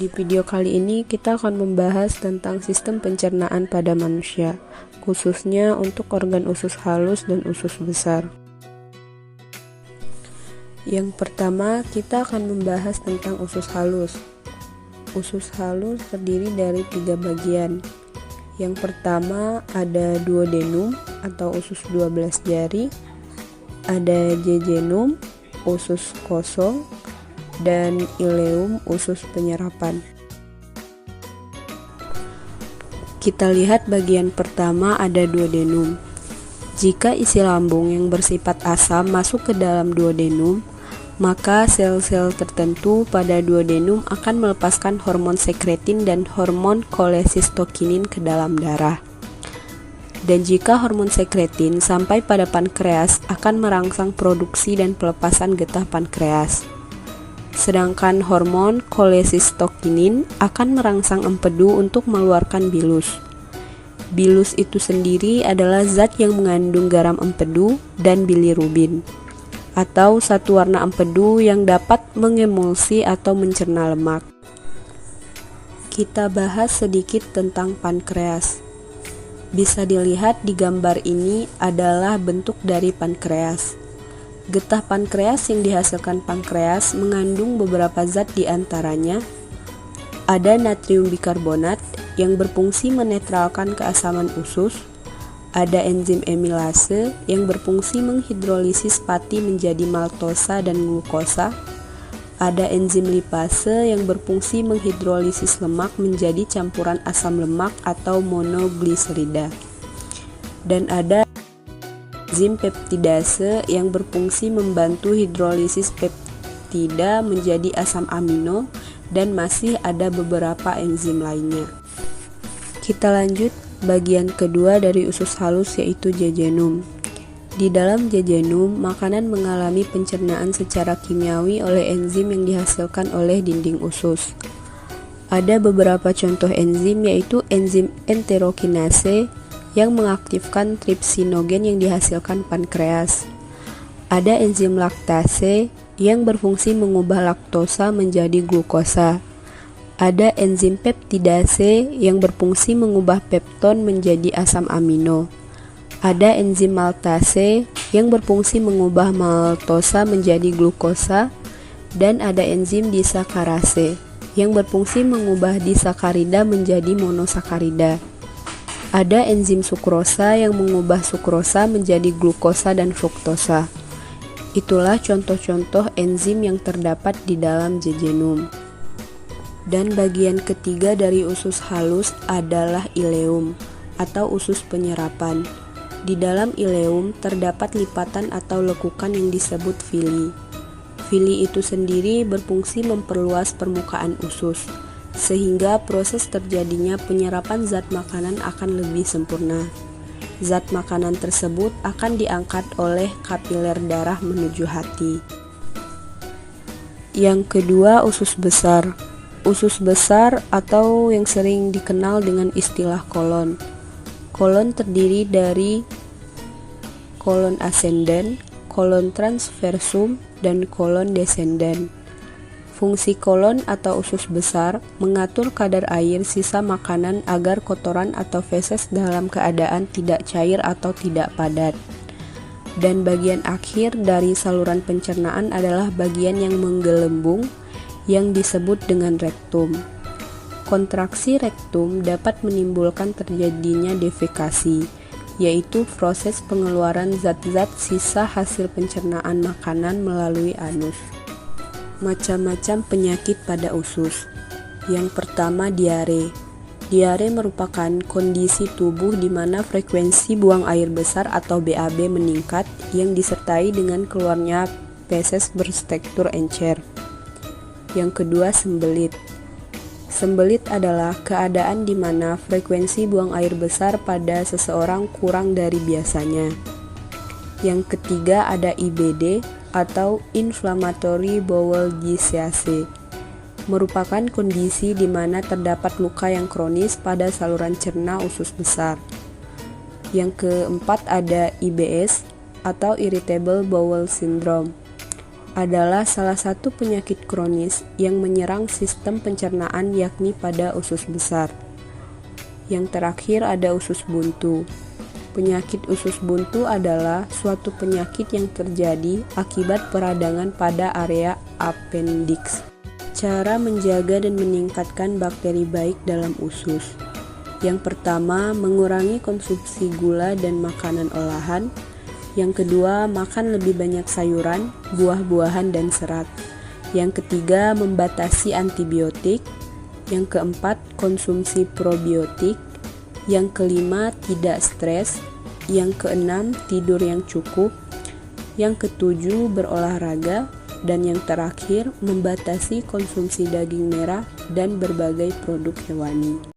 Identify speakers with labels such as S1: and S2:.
S1: Di video kali ini kita akan membahas tentang sistem pencernaan pada manusia, khususnya untuk organ usus halus dan usus besar. Yang pertama, kita akan membahas tentang usus halus. Usus halus terdiri dari 3 bagian. Yang pertama ada duodenum atau usus 12 jari, ada jejunum, usus kosong, dan ileum, usus penyerapan. Kita lihat bagian pertama ada duodenum. Jika isi lambung yang bersifat asam masuk ke dalam duodenum, maka sel-sel tertentu pada duodenum akan melepaskan hormon sekretin dan hormon kolesistokinin ke dalam darah. Dan jika hormon sekretin sampai pada pankreas akan merangsang produksi dan pelepasan getah pankreas. Sedangkan hormon kolesistokinin akan merangsang empedu untuk mengeluarkan bilus. Bilus itu sendiri adalah zat yang mengandung garam empedu dan bilirubin, atau satu warna empedu yang dapat mengemulsi atau mencerna lemak. Kita bahas sedikit tentang pankreas. Bisa dilihat di gambar ini adalah bentuk dari pankreas. Getah pankreas yang dihasilkan pankreas mengandung beberapa zat, di antaranya ada natrium bikarbonat yang berfungsi menetralkan keasaman usus, ada enzim amilase yang berfungsi menghidrolisis pati menjadi maltosa dan glukosa, ada enzim lipase yang berfungsi menghidrolisis lemak menjadi campuran asam lemak atau monogliserida, dan ada enzim peptidase yang berfungsi membantu hidrolisis peptida menjadi asam amino, dan masih ada beberapa enzim lainnya. Kita lanjut bagian kedua dari usus halus, yaitu jejunum. Di dalam jejunum, makanan mengalami pencernaan secara kimiawi oleh enzim yang dihasilkan oleh dinding usus. Ada beberapa contoh enzim, yaitu enzim enterokinase yang mengaktifkan tripsinogen yang dihasilkan pankreas. Ada enzim laktase yang berfungsi mengubah laktosa menjadi glukosa. Ada enzim peptidase yang berfungsi mengubah pepton menjadi asam amino. Ada enzim maltase yang berfungsi mengubah maltosa menjadi glukosa, dan ada enzim disakarase yang berfungsi mengubah disakarida menjadi monosakarida. Ada enzim sukrosa yang mengubah sukrosa menjadi glukosa dan fruktosa. Itulah contoh-contoh enzim yang terdapat di dalam jejunum. Dan bagian ketiga dari usus halus adalah ileum atau usus penyerapan. Di dalam ileum terdapat lipatan atau lekukan yang disebut villi. Villi itu sendiri berfungsi memperluas permukaan usus, sehingga proses terjadinya penyerapan zat makanan akan lebih sempurna. Zat makanan tersebut akan diangkat oleh kapiler darah menuju hati. Yang kedua, usus besar. Usus besar atau yang sering dikenal dengan istilah kolon. Kolon terdiri dari kolon ascendens, kolon transversum, dan kolon descendens. Fungsi kolon atau usus besar mengatur kadar air sisa makanan agar kotoran atau feses dalam keadaan tidak cair atau tidak padat. Dan bagian akhir dari saluran pencernaan adalah bagian yang menggelembung yang disebut dengan rektum. Kontraksi rektum dapat menimbulkan terjadinya defekasi, yaitu proses pengeluaran zat-zat sisa hasil pencernaan makanan melalui anus. Macam-macam penyakit pada usus. Yang pertama, diare. Diare merupakan kondisi tubuh di mana frekuensi buang air besar atau BAB meningkat yang disertai dengan keluarnya feses bertekstur encer. Yang kedua, sembelit. Sembelit adalah keadaan di mana frekuensi buang air besar pada seseorang kurang dari biasanya. Yang ketiga, ada IBD atau inflammatory bowel disease, merupakan kondisi di mana terdapat luka yang kronis pada saluran cerna usus besar. Yang keempat ada IBS atau irritable bowel syndrome, adalah salah satu penyakit kronis yang menyerang sistem pencernaan, yakni pada usus besar. Yang terakhir ada usus buntu. Penyakit usus buntu adalah suatu penyakit yang terjadi akibat peradangan pada area appendix. Cara menjaga dan meningkatkan bakteri baik dalam usus. Yang pertama, mengurangi konsumsi gula dan makanan olahan. Yang kedua, makan lebih banyak sayuran, buah-buahan, dan serat. Yang ketiga, membatasi antibiotik. Yang keempat, konsumsi probiotik. Yang kelima, tidak stres. Yang keenam, tidur yang cukup. Yang ketujuh, berolahraga. Dan yang terakhir, membatasi konsumsi daging merah dan berbagai produk hewani.